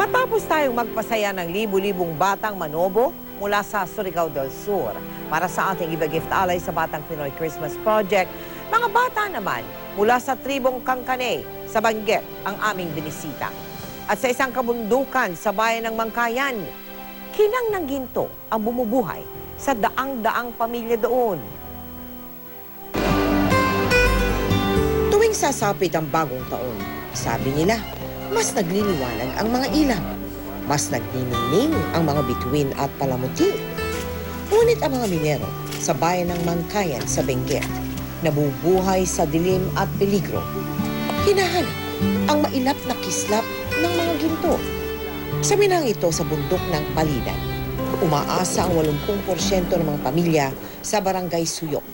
Matapos tayong magpasaya ng libu-libong batang manobo mula sa Surigao del Sur para sa ating Iba Gift Alay sa Batang Pinoy Christmas Project, mga bata naman mula sa tribong Kangkanay sa Benguet ang aming binisita. At sa isang kabundukan sa bayan ng Mangkayan, kinang ng ginto ang bumubuhay sa daang-daang pamilya doon. Tuwing sasapit ang bagong taon, sabi nila, mas nagliliwanag ang mga ilaw. Mas nagniningning ang mga bituin at palamuti. Ngunit ang mga minero sa bayan ng Mangkayan sa Benguet, nabubuhay sa dilim at peligro. Hinahanap ang mailap na kislap ng mga ginto. Sa minang ito sa bundok ng Palidan, umaasa ang 80% ng mga pamilya sa barangay Suyok.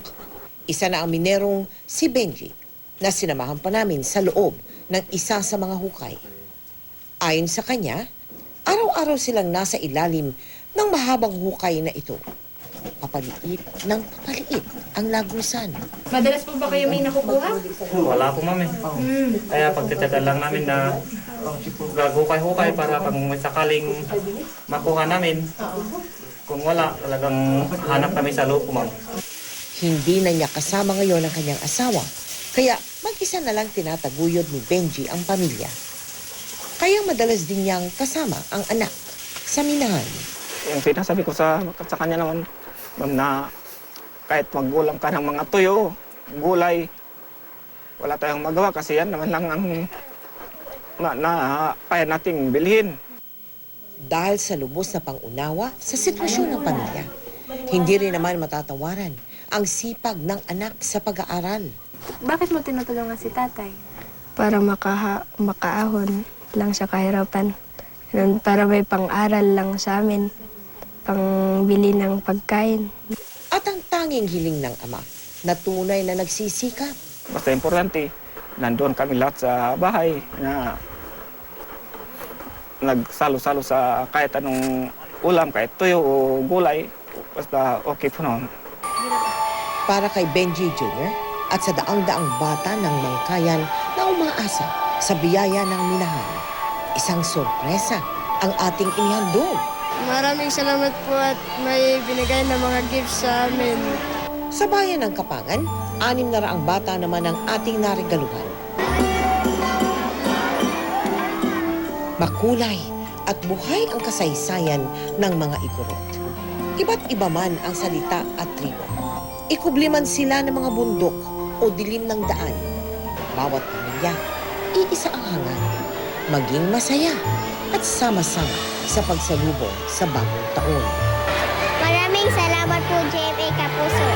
Isa na ang minerong si Benji na sinamahan pa namin sa loob ng isa sa mga hukay. Ayon sa kanya, araw-araw silang nasa ilalim ng mahabang hukay na ito. Papaliit ng papaliit ang lagusan. Madalas po ba kayo may nakukuha? Wala po, mami. Kaya pagtatagal lang namin na gagukay-hukay para pag may sakaling makuha namin. Kung wala, talagang hanap kami sa loob po, ma'am. Hindi na niya kasama ngayon ang kanyang asawa, kaya mag-isa na lang tinataguyod ni Benji ang pamilya. Kaya madalas din niyang kasama ang anak sa minahan. Yung sinasabi ko sa kanya naman, ma'am, na kahit magulang ka ng mga tuyo, gulay, wala tayong magawa kasi yan naman lang ang kaya nating bilhin. Dahil sa lubos na pangunawa sa sitwasyon ng pamilya, hindi rin naman matatawaran ang sipag ng anak sa pag-aaral. Bakit mo tinutulungan si tatay? Para makaahon lang sa kahirapan. Ganun, para may pang-aral lang sa amin, pangbili ng pagkain. At ang tanging hiling ng ama na tunay na nagsisikap. Basta importante, nandoon kami lahat sa bahay na nagsalo-salo sa kahit anong ulam, kahit tuyo o gulay, basta okay po noon. Para kay Benji Jr. at sa daang-daang bata ng Mangkayan na umaasa sa biyaya ng minahan, isang sorpresa ang ating inihandog. Maraming salamat po at may binigay na mga gifts sa amin. Sa bayan ng Kapangan, 6 na raang bata naman ang ating narigaluhan. Makulay at buhay ang kasaysayan ng mga igorot. Iba't iba man ang salita at tribo. Ikubli man sila ng mga bundok o dilim ng daan. Bawat pamilya, iisa ang hangad. Maging masaya at sama-sama sa pagsalubong sa bagong taon. Maraming salamat po, JMA Kapuso.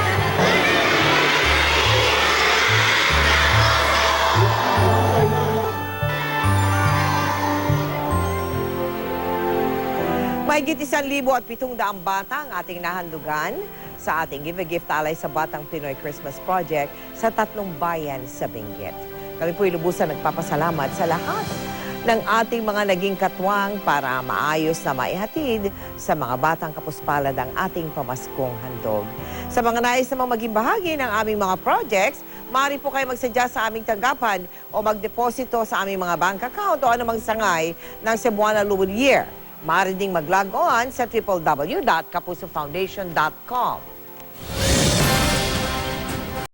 Mahigit 1,700 bata ang ating nahandugan sa ating Give a Gift Alay sa Batang Pinoy Christmas Project sa 3 bayan sa Benguet. Kami po'y lubusan nagpapasalamat sa lahat ng ating mga naging katwang para maayos na maihatid sa mga batang kapuspalad ang ating pamaskong handog. Sa mga nais na maging bahagi ng aming mga projects, maaari po kayo magsadya sa aming tanggapan o magdeposito sa aming mga bank account o anumang sangay ng Cebuana Luwalier. Maaari ding mag-log on sa www.kapusofoundation.com.